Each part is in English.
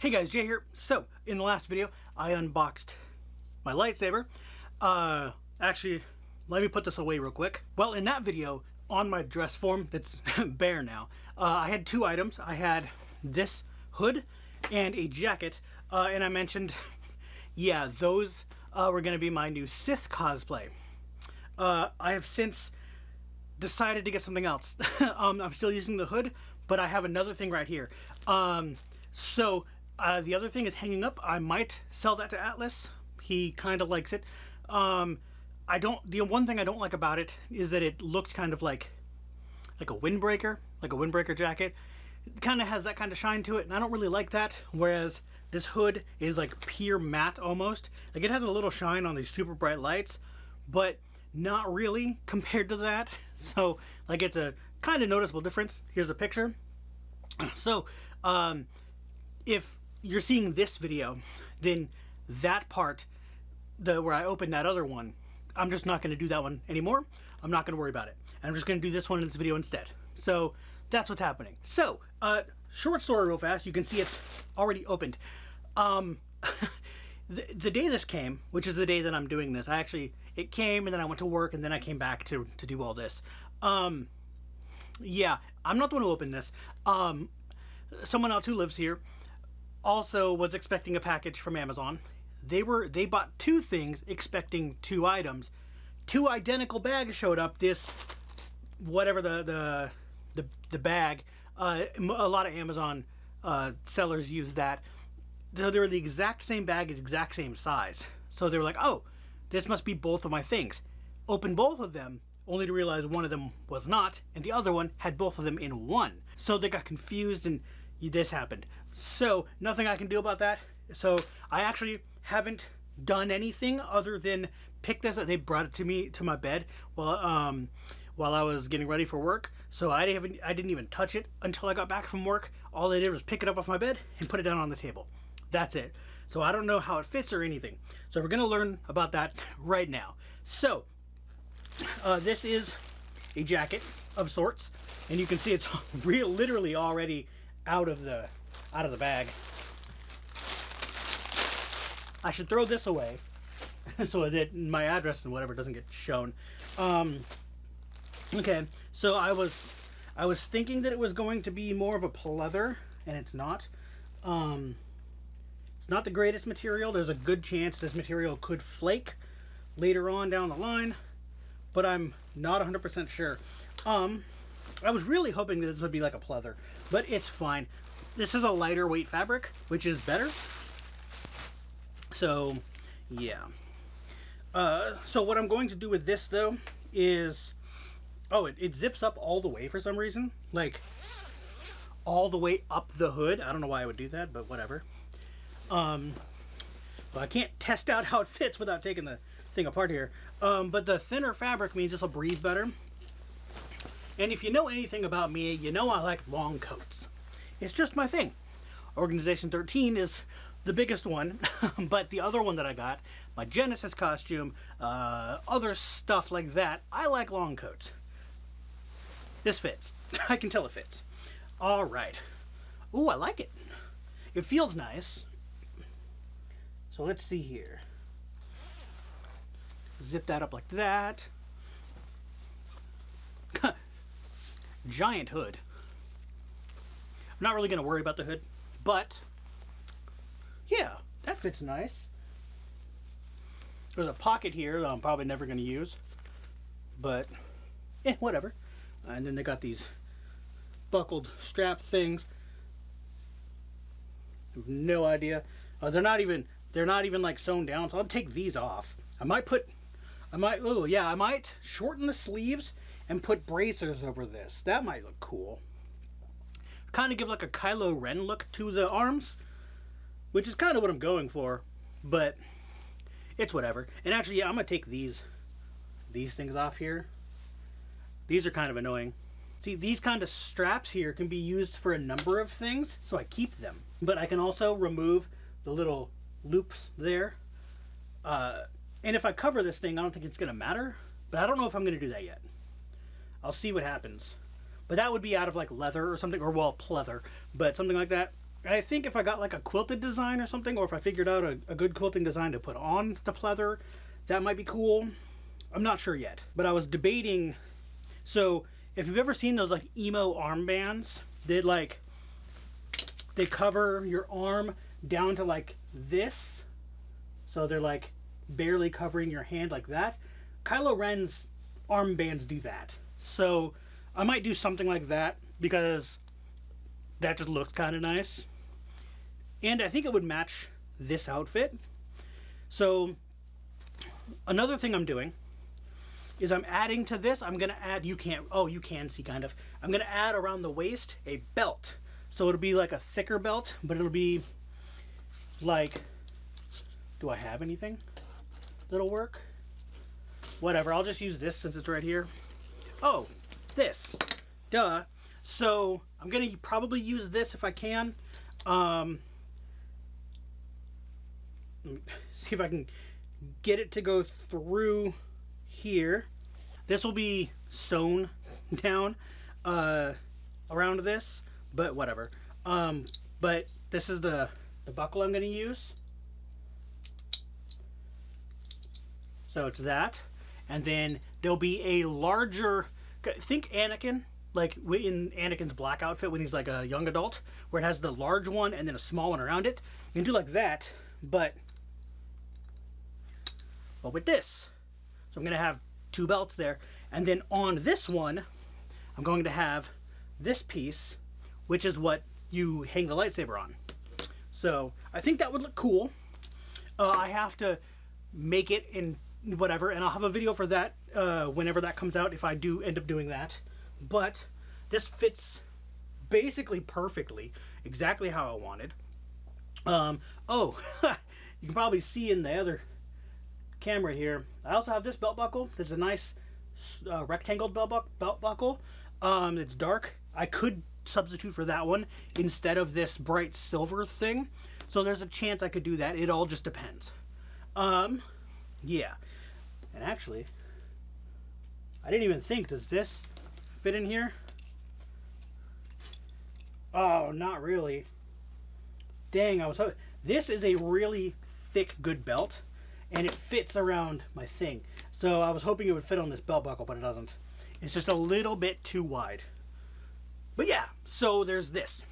Hey guys, Jay here. So, in the last video, I unboxed my lightsaber. Actually, let me put this away real quick. Well, in that video, on my dress form that's bare now, I had two items. I had this hood and a jacket, and I mentioned, yeah, those were going to be my new Sith cosplay. I have since decided to get something else. I'm still using the hood, but I have another thing right here. The other thing is hanging up. I might sell that to Atlas. He kind of likes it. The one thing I don't like about it is that it looks kind of like a windbreaker jacket. It kind of has that kind of shine to it, and I don't really like that. Whereas this hood is like pure matte almost. Like it has a little shine on these super bright lights, but not really compared to that. So like it's a kind of noticeable difference. Here's a picture. So if you're seeing this video, then that part, where I opened that other one, I'm just not going to do that one anymore. I'm not going to worry about it. I'm just going to do this one in this video instead. So that's what's happening. So short story real fast. You can see it's already opened. The day this came, which is the day that I'm doing this, it came and then I went to work and then I came back to do all this. Yeah, I'm not the one who opened this. Someone else who lives here also was expecting a package from Amazon. They bought two things expecting two items. Two identical bags showed up. This, whatever the bag, a lot of Amazon sellers use that. So they were the exact same bag, exact same size. So they were like, oh, this must be both of my things. Open both of them, only to realize one of them was not, and the other one had both of them in one. So they got confused and this happened. So nothing I can do about that. So I actually haven't done anything other than pick this up. They brought it to me to my bed while I was getting ready for work. So I didn't even touch it until I got back from work. All I did was pick it up off my bed and put it down on the table. That's it. So I don't know how it fits or anything. So we're gonna learn about that right now. So this is a jacket of sorts, and you can see it's literally already out of the bag. I should throw this away so that my address and whatever doesn't get shown. Okay, so I was thinking that it was going to be more of a pleather, and it's not. It's not the greatest material. There's a good chance this material could flake later on down the line, but I'm not 100% sure. I was really hoping that this would be like a pleather, but it's fine. This is a lighter weight fabric, which is better. So, yeah. So what I'm going to do with this, though, is... Oh, it zips up all the way for some reason. Like, all the way up the hood. I don't know why I would do that, but whatever. Well, I can't test out how it fits without taking the thing apart here. But the thinner fabric means this will breathe better. And if you know anything about me, you know I like long coats. It's just my thing. Organization 13 is the biggest one, but the other one that I got, my Genesis costume, other stuff like that, I like long coats. This fits. I can tell it fits. All right. Ooh, I like it. It feels nice. So let's see here. Zip that up like that. Giant hood. I'm not really going to worry about the hood, but yeah, that fits nice. There's a pocket here that I'm probably never going to use, but whatever. And then they got these buckled strap things. I have no idea. They're not even like sewn down, so I'll take these off. I might shorten the sleeves and put bracers over this. That might look cool. Kind of give like a Kylo Ren look to the arms, which is kind of what I'm going for, but it's whatever. And actually, yeah, I'm gonna take these things off here. These are kind of annoying. See, these kind of straps here can be used for a number of things, so I keep them. But I can also remove the little loops there. And if I cover this thing, I don't think it's gonna matter, but I don't know if I'm gonna do that yet. I'll see what happens. But that would be out of like leather or something, or well, pleather, but something like that. And I think if I got like a quilted design or something, or if I figured out a good quilting design to put on the pleather, that might be cool. I'm not sure yet, but I was debating. So if you've ever seen those like emo armbands, they cover your arm down to like this, so they're like barely covering your hand like that. Kylo Ren's armbands do that, so I might do something like that because that just looks kind of nice, and I think it would match this outfit. So another thing I'm doing is I'm adding to this. I'm gonna add, you can see kind of, I'm gonna add around the waist a belt. So it'll be like a thicker belt, but it'll be like, do I have anything that'll work? Whatever, I'll just use this since it's right here. Oh, this, duh. So I'm gonna probably use this if I can. Let me see if I can get it to go through here. This will be sewn down around this, but whatever. But this is the buckle I'm going to use. So it's that, and then there'll be a larger, think Anakin, like in Anakin's black outfit when he's like a young adult, where it has the large one and then a small one around it. You can do like that, but with this. So I'm going to have two belts there, and then on this one I'm going to have this piece, which is what you hang the lightsaber on. So I think that would look cool. I have to make it in whatever, and I'll have a video for that whenever that comes out, if I do end up doing that. But this fits basically perfectly, exactly how I wanted. Oh, you can probably see in the other camera here, I also have this belt buckle. This is a nice rectangled belt buckle. It's dark. I could substitute for that one instead of this bright silver thing, so there's a chance I could do that. It all just depends. Yeah, and actually I didn't even think, does this fit in here? Oh, not really. Dang, I was hoping. This is a really thick, good belt, and it fits around my thing. So I was hoping it would fit on this belt buckle, but it doesn't. It's just a little bit too wide. But yeah, so there's this.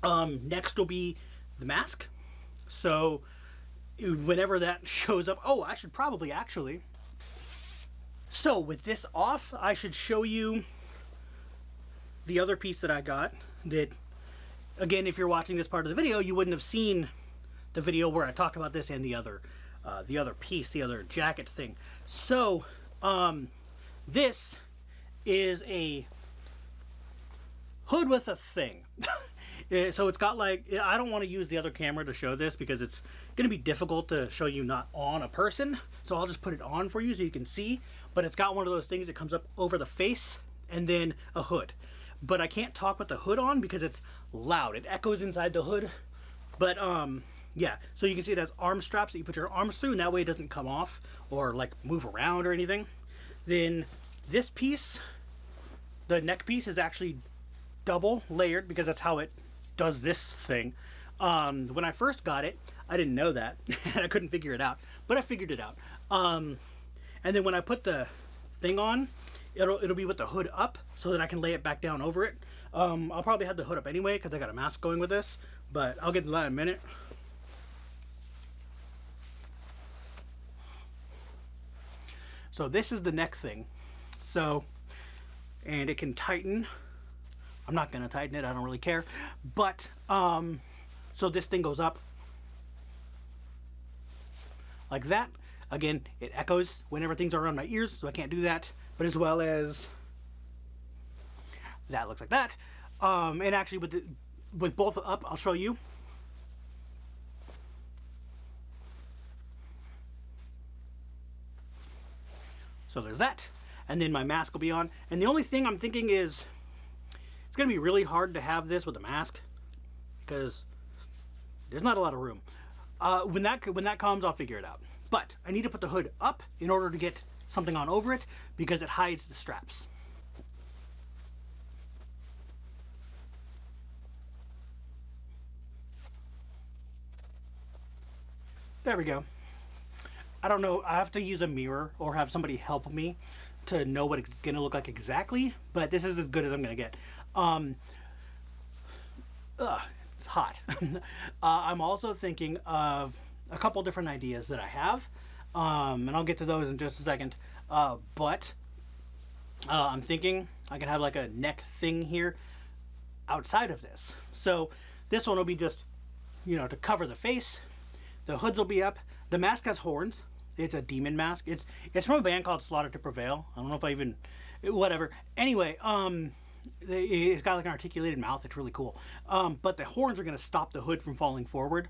Next will be the mask. So whenever that shows up, oh, I should probably actually. So with this off, I should show you the other piece that I got. That, again, if you're watching this part of the video, you wouldn't have seen the video where I talked about this and the other piece, the other jacket thing. So this is a hood with a thing. So it's got like, I don't want to use the other camera to show this because it's going to be difficult to show you not on a person. So I'll just put it on for you so you can see. But it's got one of those things that comes up over the face and then a hood. But I can't talk with the hood on because it's loud. It echoes inside the hood. But yeah, so you can see it has arm straps that you put your arms through, and that way it doesn't come off or like move around or anything. Then this piece, the neck piece, is actually double layered because that's how it does this thing. When I first got it, I didn't know that and I couldn't figure it out, but I figured it out. And then when I put the thing on, it'll be with the hood up so that I can lay it back down over it. I'll probably have the hood up anyway because I got a mask going with this, but I'll get to that in a minute. So this is the neck thing. So, and it can tighten. I'm not gonna tighten it, I don't really care. But, so this thing goes up like that. Again, it echoes whenever things are around my ears, so I can't do that. But as well as that looks like that. And actually with both up, I'll show you. So there's that. And then my mask will be on. And the only thing I'm thinking is it's gonna be really hard to have this with a mask because there's not a lot of room. When that comes, I'll figure it out. But I need to put the hood up in order to get something on over it because it hides the straps. There we go. I don't know, I have to use a mirror or have somebody help me to know what it's gonna look like exactly, but this is as good as I'm gonna get. It's hot. I'm also thinking of a couple different ideas that I have, and I'll get to those in just a second. But I'm thinking I can have like a neck thing here outside of this. So this one will be just, you know, to cover the face. The hoods will be up. The mask has horns. It's a demon mask. It's from a band called Slaughter to Prevail. I don't know if I even, whatever. Anyway, it's got like an articulated mouth. It's really cool. But the horns are going to stop the hood from falling forward.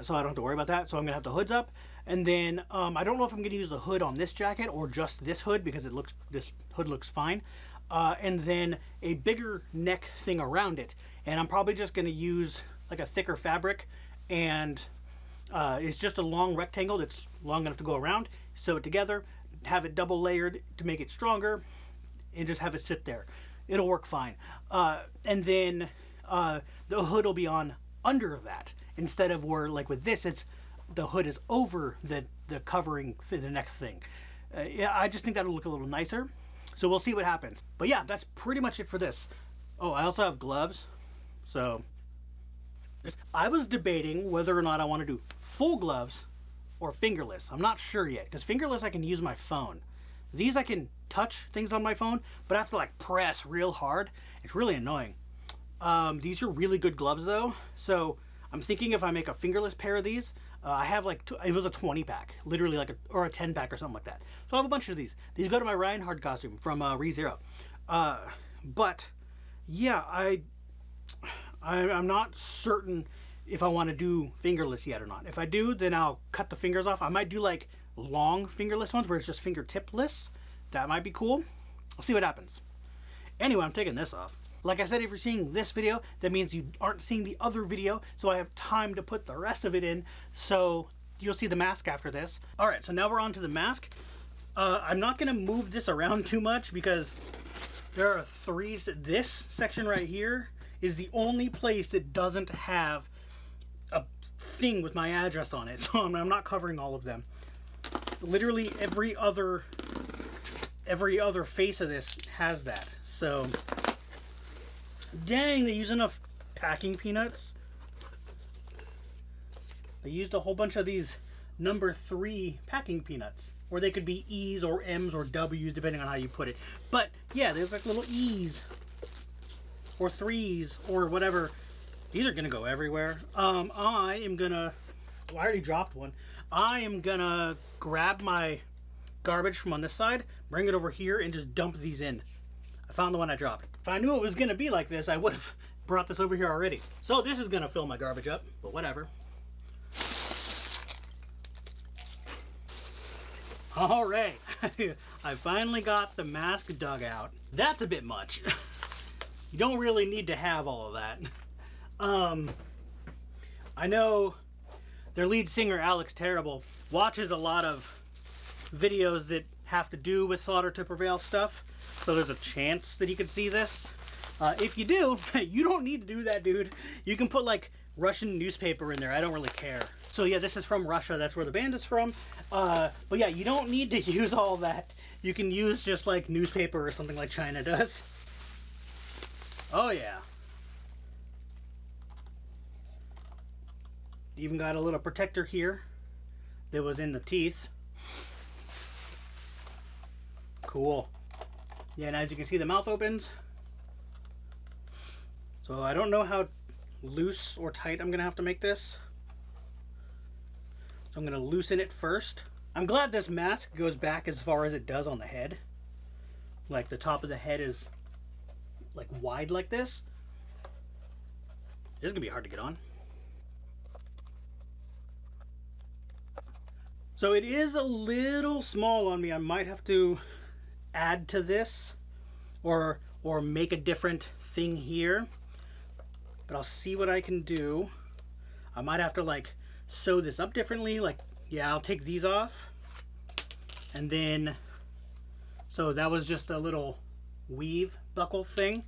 So I don't have to worry about that. So I'm going to have the hoods up. And then I don't know if I'm going to use the hood on this jacket or just this hood, because this hood looks fine. And then a bigger neck thing around it. And I'm probably just going to use like a thicker fabric, and it's just a long rectangle that's long enough to go around. Sew it together, have it double layered to make it stronger, and just have it sit there. It'll work fine. And then the hood will be on under that, instead of where, like with this, it's the hood is over the covering, the neck thing. Yeah, I just think that'll look a little nicer. So we'll see what happens. But yeah, that's pretty much it for this. Oh, I also have gloves. So I was debating whether or not I want to do full gloves or fingerless. I'm not sure yet, because fingerless I can use my phone. These I can touch things on my phone, but I have to like press real hard. It's really annoying. These are really good gloves though, so I'm thinking if I make a fingerless pair of these, I have like, it was a 20 pack, literally like or a 10 pack or something like that. So I have a bunch of these. These go to my Reinhardt costume from ReZero. But yeah, I'm not certain if I want to do fingerless yet or not. If I do, then I'll cut the fingers off. I might do like long fingerless ones where it's just fingertipless. That might be cool. I'll see what happens. Anyway, I'm taking this off. Like I said, if you're seeing this video, that means you aren't seeing the other video, so I have time to put the rest of it in, so you'll see the mask after this. Alright, so now we're on to the mask. I'm not going to move this around too much because there are threes. This section right here is the only place that doesn't have a thing with my address on it, so I'm not covering all of them. Literally every other face of this has that, so... Dang, they use enough packing peanuts. They used a whole bunch of these number 3 packing peanuts, or they could be E's or M's or W's depending on how you put it. But yeah, there's like little E's or 3's or whatever. These are gonna go everywhere. I am gonna, well, I already dropped one. I am gonna grab my garbage from on this side, bring it over here, and just dump these in. I found the one I dropped. If I knew it was gonna be like this, I would have brought this over here already. So this is gonna fill my garbage up, but whatever. All right, I finally got the mask dug out. That's a bit much. You don't really need to have all of that. I know their lead singer, Alex Terrible, watches a lot of videos that have to do with Slaughter to Prevail stuff. So there's a chance that you could see this. If you do, you don't need to do that, dude. You can put like Russian newspaper in there. I don't really care. So yeah, this is from Russia. That's where the band is from. But yeah, you don't need to use all that. You can use just like newspaper or something like China does. Oh yeah. Even got a little protector here that was in the teeth. Cool. Yeah, and as you can see, the mouth opens. So I don't know how loose or tight I'm gonna have to make this. So I'm gonna loosen it first. I'm glad this mask goes back as far as it does on the head. Like the top of the head is like wide like this. This is gonna be hard to get on. So it is a little small on me. I might have to add to this or make a different thing here, but I'll see what I can do. I might have to like sew this up differently. Like, yeah, I'll take these off, and then, so that was just a little weave buckle thing,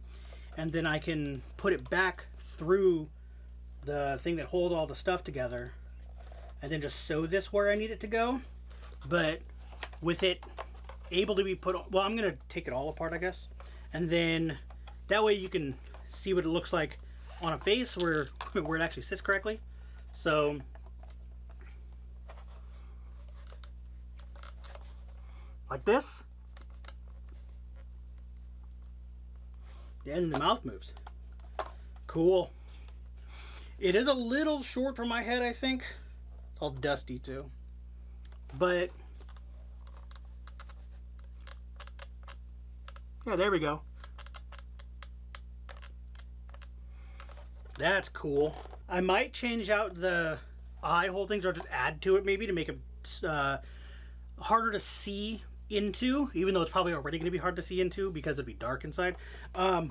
and then I can put it back through the thing that holds all the stuff together, and then just sew this where I need it to go. But with it able to be put on, well, I'm gonna take it all apart, I guess, and then that way you can see what it looks like on a face where it actually sits correctly. So like this, and the mouth moves. Cool. It is a little short for my head, I think. It's all dusty too, but yeah, there we go. That's cool. I might change out the eye hole things or just add to it maybe to make it harder to see into, even though it's probably already going to be hard to see into because it'd be dark inside. Yeah,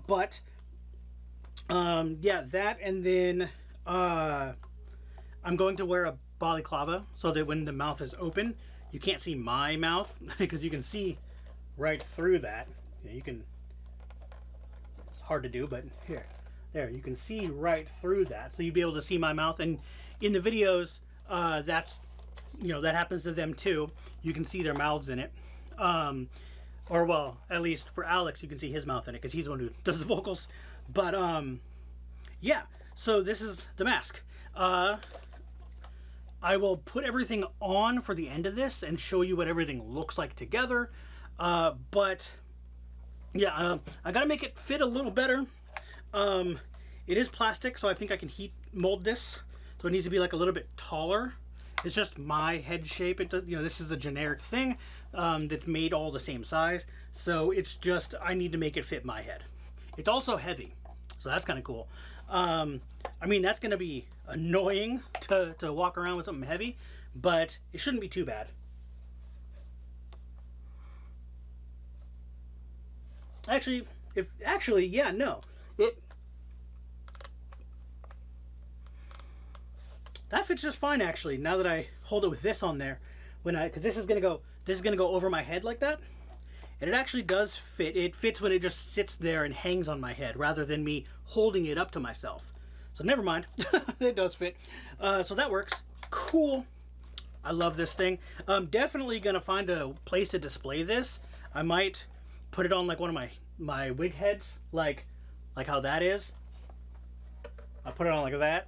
that, and then I'm going to wear a balaclava so that when the mouth is open, you can't see my mouth because you can see right through that. You can, it's hard to do, but here, there, you can see right through that. So you'll be able to see my mouth, and in the videos, that's, you know, that happens to them too. You can see their mouths in it. Or well, at least for Alex, you can see his mouth in it because he's the one who does the vocals. But yeah, so this is the mask. I will put everything on for the end of this and show you what everything looks like together. But yeah, I gotta make it fit a little better. It is plastic, so I think I can heat mold this. So it needs to be like a little bit taller. It's just my head shape. It does, you know, this is a generic thing that's made all the same size. So it's just, I need to make it fit my head. It's also heavy, so that's kind of cool. I mean, that's going to be annoying to walk around with something heavy, but it shouldn't be too bad. Actually, yeah, no. That fits just fine, actually, now that I hold it with this on there. Because this is gonna go over my head like that. And it actually does fit. It fits when it just sits there and hangs on my head rather than me holding it up to myself. So never mind. It does fit. So that works. Cool. I love this thing. I'm definitely gonna find a place to display this. I might put it on like one of my wig heads, like how that is. I'll put it on like that.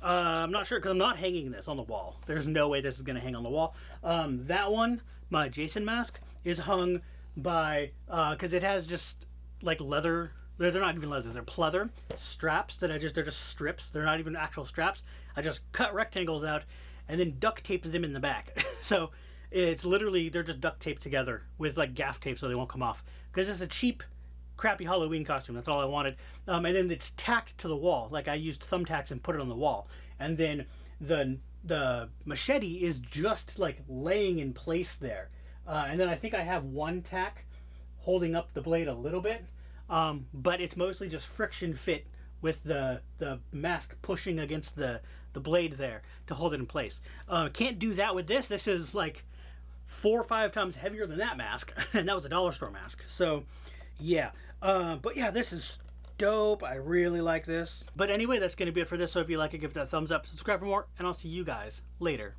I'm not sure because I'm not hanging this on the wall. There's no way this is going to hang on the wall. That one, my Jason mask, is hung by, because it has just like leather, they're not even leather, they're pleather straps that they're just strips. They're not even actual straps. I just cut rectangles out and then duct taped them in the back. So it's literally, they're just duct taped together with like gaff tape so they won't come off. Because it's a cheap, crappy Halloween costume. That's all I wanted. And then it's tacked to the wall. Like I used thumbtacks and put it on the wall. And then the machete is just like laying in place there. And then I think I have one tack holding up the blade a little bit. But it's mostly just friction fit with the mask pushing against the blade there to hold it in place. Can't do that with this. This is like 4 or 5 times heavier than that mask. And that was a dollar store mask. So yeah. But yeah, this is dope. I really like this. But anyway, that's going to be it for this. So if you like it, give it a thumbs up, subscribe for more, and I'll see you guys later.